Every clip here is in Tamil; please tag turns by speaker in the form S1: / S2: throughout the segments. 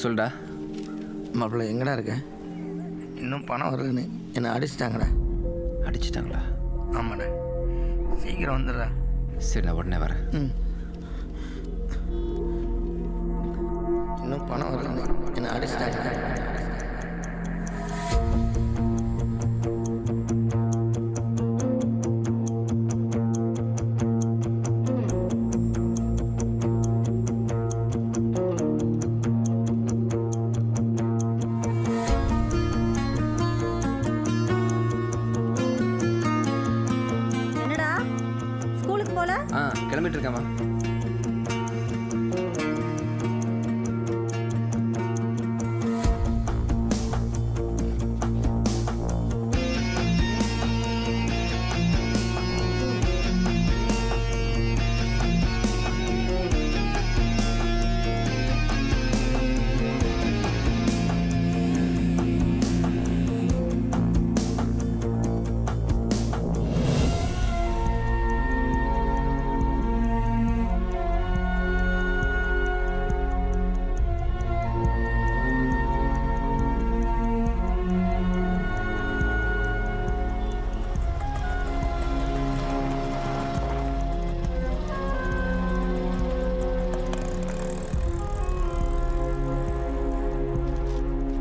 S1: சொல்டா.
S2: மாப்பிள்ள எங்கடா இருக்க? இன்னும் பணம் வருதுன்னு என்னை அடிச்சிட்டாங்கடா.
S1: அடிச்சிட்டாங்களா?
S2: ஆமாடா, சீக்கிரம் வந்துடுறா.
S1: சரி, நான் உடனே வரேன்.
S2: இன்னும் பணம் வருதுன்னு என்னை அடிச்சிட்டாங்கடா.
S1: கிளம்பிட்டு இருக்கேம்மா.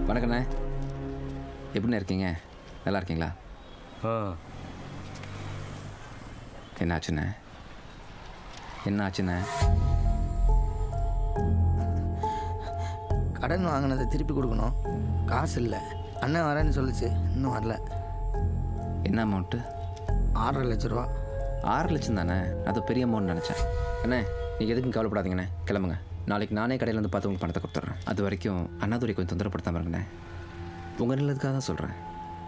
S1: வணக்கண்ணே, எப்படிண்ணே இருக்கீங்க? நல்லா இருக்கீங்களா? என்ன ஆச்சுண்ணே? என்ன ஆச்சுண்ணே?
S2: கடன் வாங்கினதை திருப்பி கொடுக்கணும், காசு இல்லை. அண்ணன் வரேன்னு சொல்லிச்சு, இன்னும் வரல.
S1: என்ன அமௌண்ட்டு?
S2: 6.5 லட்ச ரூபா.
S1: 6 லட்சம் தானே? அது பெரிய அமௌண்ட் நினச்சேன். அண்ணே, நீங்கள் எதுக்கும் கவலைப்படாதீங்கண்ணே, கிளம்புங்க. நாளைக்கு நானே கடையில் வந்து பார்த்து உங்களுக்கு பணத்தை கொடுத்துட்றேன். அது வரைக்கும் அண்ணாதுரை கொஞ்சம் தொந்தரப்படுத்தாம இருங்கண்ணே. உங்கள் நல்லதுக்காக தான் சொல்கிறேன்.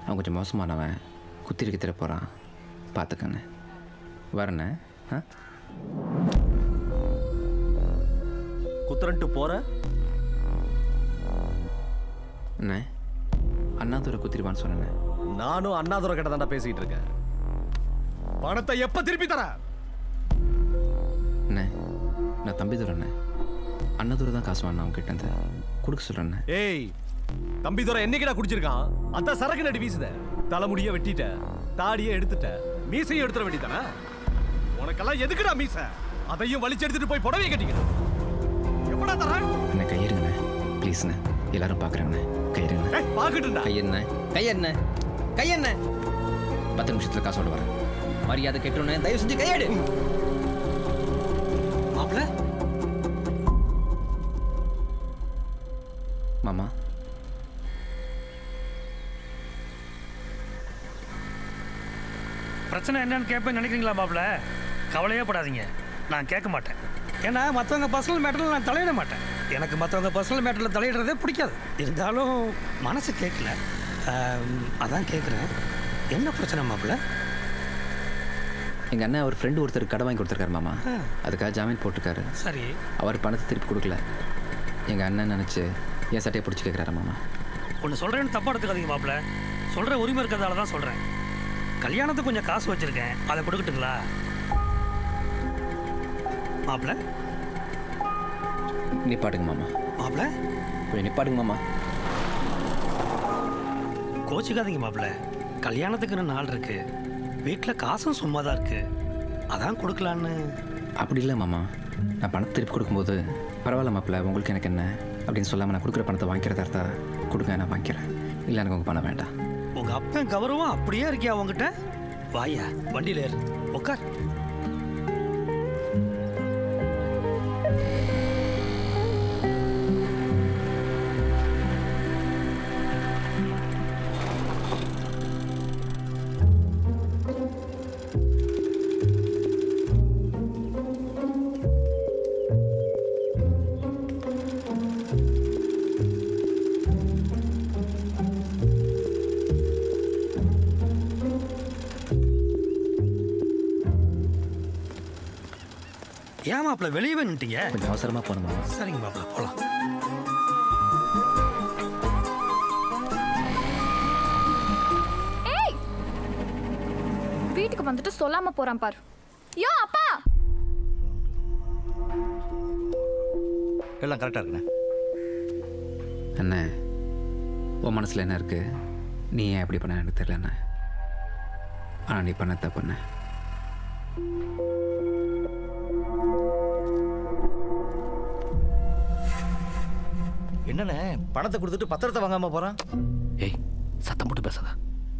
S1: அவன் கொஞ்சம் மோசமானவன், குத்திரிக்க திர போகிறான், பார்த்துக்கண்ணே. வரண்ணே.
S3: குத்துறன்ட்டு போகிற
S1: அண்ணே, அண்ணாதுரை குத்திருவான்னு சொன்னேண்ணே.
S3: நானும் அண்ணாதுரை கிட்ட தாண்டா பேசிக்கிட்டு இருக்கேன். பணத்தை எப்போ திருப்பி தர?
S1: அண்ணே, நான் தம்பிதுரை அண்ணே. அண்ணாதுரை தான் காசு வாங்க அவங்க கிட்ட இருந்து கொடுக்க சொல்கிறேண்ணே.
S3: ஏய், தம்பிதுரை என்னைக்குடா குடிச்சிருக்கான்? அதான் சரக்கு நடி வீசுத. தலைமுடிய வெட்டிட்ட, தாடியை எடுத்துட்ட, மீசையும் எடுத்துட வேண்டியதானே? உனக்கெல்லாம் எதுக்குடா மீச? அதையும் வலிச்சு எடுத்துட்டு போய் புடவையை கட்டிக்கணும். எப்படா தர?
S1: அண்ணே, கையெடுங்கண்ணே ப்ளீஸ்ண்ணே, எல்லாரும் பார்க்குறாங்கண்ணே. கையெடுங்கண்ணே.
S3: பார்க்கட்டும்டா.
S1: கையெண்ணே, கையெண்ணே, கையெண்ணே. 10 நிமிஷத்தில் காசோடு வரேன். மரியாதை கேட்டோன்னே தயவு செஞ்சு கையெடு.
S3: மாப்ள
S1: மாமா,
S4: பிரச்சனை என்னன்னு கேட்பேன்னு நினைக்கிறீங்களா மாப்பிள்ள? கவலையே படாதீங்க, நான் கேட்க மாட்டேன். ஏன்னா மற்றவங்க பர்சனல் மேட்டரில் நான் தலையிட மாட்டேன். எனக்கு மற்றவங்க பர்சனல் மேட்டரில் தலையிடுறதே பிடிக்காது. இருந்தாலும் மனசு கேட்கல, அதான் கேட்குறேன். என்ன பிரச்சனை மாப்பிள்ள?
S1: எங்கள் அண்ணன் அவர் ஃப்ரெண்டு ஒருத்தர் கடை வாங்கி கொடுத்துருக்காரு மாமா. அதுக்காக ஜாமீன் போட்டிருக்காரு.
S4: சரி,
S1: அவர் பணத்தை திருப்பி கொடுக்கல. எங்கள் அண்ணன் நினச்சி என் சட்டையை பிடிச்சி கேட்குறாரு மாமா.
S4: ஒன்று சொல்கிறேன்னு தப்பாக எடுத்துக்காதீங்க மாப்பிள்ள. சொல்கிற உரிமை இருக்கிறதால தான் சொல்கிறேன். கல்யாணத்துக்கு கொஞ்சம் காசு வச்சுருக்கேன், அதை கொடுக்கட்டுங்களா மாப்பிள்ள?
S1: நிப்பாட்டுங்க மாமா.
S4: மாப்பிள்ள
S1: கொஞ்சம் நிப்பாட்டுங்க மாமா.
S4: கோச்சிக்காதீங்க மாப்பிள்ள, கல்யாணத்துக்குன்னு நாள் இருக்கு, வீட்டில் காசும் சும்மா தான் இருக்கு, அதான் கொடுக்கலான்னு.
S1: அப்படி இல்லை மாமா, நான் பணத்தை திருப்பி கொடுக்கும்போது பரவாயில்ல மாப்பிள்ள, உங்களுக்கு எனக்கு என்ன அப்படின்னு சொல்லாமல் நான் கொடுக்குற பணத்தை வாங்கிக்கிறதா இருந்தா கொடுங்க, நான் வாங்கிக்கிறேன். இல்லை, எனக்கு உங்கள் பணம் வேண்டாம்.
S4: உங்கள் அப்பன் கௌரவம் அப்படியே இருக்கியா உங்ககிட்ட? வாயா, வண்டியில் ஏறு, உட்கார். ஏன் மாப்பிள்ள வெளியவே நின்ட்டீங்க?
S1: கொஞ்சம் அவசரமாக போகணுமா?
S4: சரிங்க மாப்பிள்ள, போகலாம்.
S5: ஏய், வீட்டுக்கு வந்துட்டு சொல்லாம போறான் பாரு. யோ அப்பா,
S3: எல்லாம் கரெக்டாக இருக்குண்ணே.
S1: அண்ணே உன் மனசில் என்ன இருக்கு? நீ ஏன் எப்படி பண்ண எனக்கு தெரியல அண்ணே. ஆனால் நீ பண்ண தப்புண்ணே.
S6: என்னண்ணே பணத்தை கொடுத்துட்டு பத்திரத்தை வாங்காம போறான்?
S7: ஏய் சத்தம் போட்டு பேசாத.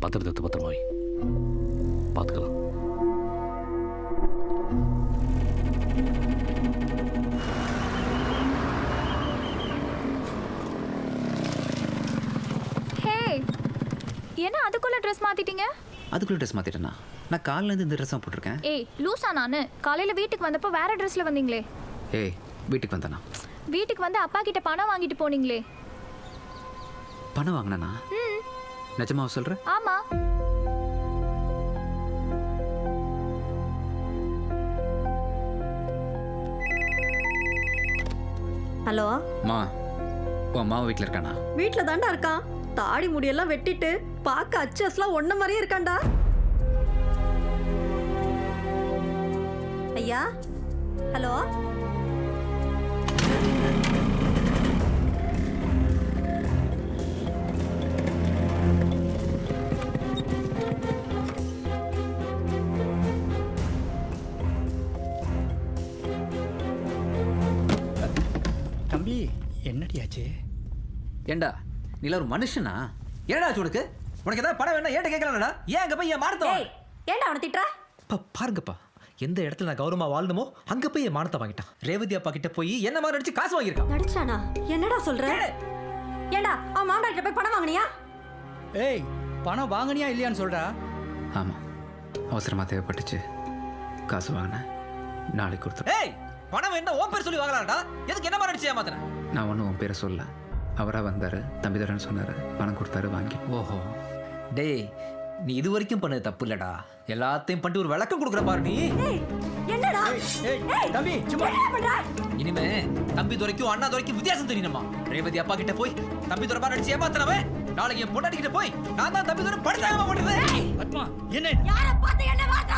S7: பத்திரத்தை எடுத்து பத்திரமா வை. பார்த்துக்கலாம்.
S5: ஹே, என்ன அதுக்குள்ள ட்ரெஸ் மாத்திட்டீங்க?
S1: அதுக்குள்ளே ட்ரெஸ் மாற்றிட்டேண்ணா. நான் காலையிலேருந்து இந்த ட்ரெஸ் தான் போட்டிருக்கேன்.
S5: ஏய் லூசா நானு. காலையில வீட்டுக்கு வந்தப்போ வேற ட்ரெஸ்ல வந்தீங்களே.
S1: ஏய் வீட்டுக்கு வந்தேண்ணா.
S5: வீட்டுக்கு வந்து அப்பா கிட்ட பணம் வாங்கிட்டு போனீங்களே.
S1: பணம் வாங்கினேண்ணா? நிஜமாவா சொல்கிற?
S5: ஆமா.
S8: ஹலோ
S1: மா உன் மாவு வீட்டில் இருக்காண்ணா?
S8: வீட்ல தாண்டா இருக்கான். தாடி முடியெல்லாம் வெட்டிட்டு பார்க்க அச்சஸ்லாம் ஒன்ன மாதிரியே இருக்கான்டா. ஐயா ஹலோ
S6: தம்பி என்னடியாச்சு?
S1: ஏண்டா நீல ஒரு மனுஷனா? ஏடா உனக்கு உனக்கு ஏதாவது பணம் வேணா ஏட்ட கேட்கலாம்டா. ஏன் அங்கே போய் என் மானத்தை
S8: ஏய் ஏன்டா அவனை திட்டுற?
S9: பாருங்கப்பா, எந்த இடத்துல நான் கௌரவமா வாழ்ந்தமோ அங்க போய் என் மானத்தை வாங்கிட்டான். ரேவதி அப்பா கிட்ட போய் என்ன மாதிரி அடிச்சு காசு வாங்கியிருக்கான்.
S8: நடிச்சானா? என்னடா சொல்ற? ஏன்டா அவன் மாமனார் கிட்ட போய் பணம் வாங்குனியா?
S6: ஏய் பணம் வாங்கினியா இல்லையான்னு சொல்றா.
S1: ஆமாம், அவசரமாக தேவைப்பட்டுச்சு, காசு வாங்கினேன். நாளைக்கு கொடுத்துரு.
S9: ஏய் பணம் என்ன ஓன் பேர் சொல்லி வாங்கலாம்டா? எதுக்கு என்ன மாதிரி அடிச்சு ஏமாத்துறேன்?
S1: நான் ஒன்றும் உன் பேரை சொல்ல. அவராக வந்தார், தம்பி தரேன்னு சொன்னார், பணம் கொடுத்தாரு, வாங்கி.
S9: ஓஹோ டேய், நீ இது வரைக்கும் பண்ணது தப்பு இல்லடா. எல்லாத்தையும் பண்ணிட்டு ஒரு விளக்கம் கொடுக்குற பாரு நீ.
S8: ஏய் என்னடா?
S6: ஏய் தம்பி சும்மா
S8: என்ன பண்ற?
S9: இனிமே தம்பி துரைக்கும் அண்ணா துரைக்கும் வித்தியாசம் தெரியணுமா? ரேவதி அப்பா கிட்ட போய் தம்பி துரை மாதிரி அடிச்சு ஏமாத்துறவன் நாளைக்கு என் பொண்டாட்டி கிட்ட போய் நான் தான் தம்பி துரை படுத்தாம போட்டுறேன்.
S6: பத்மா என்ன
S8: யாரை பார்த்து என்ன வார்த்தை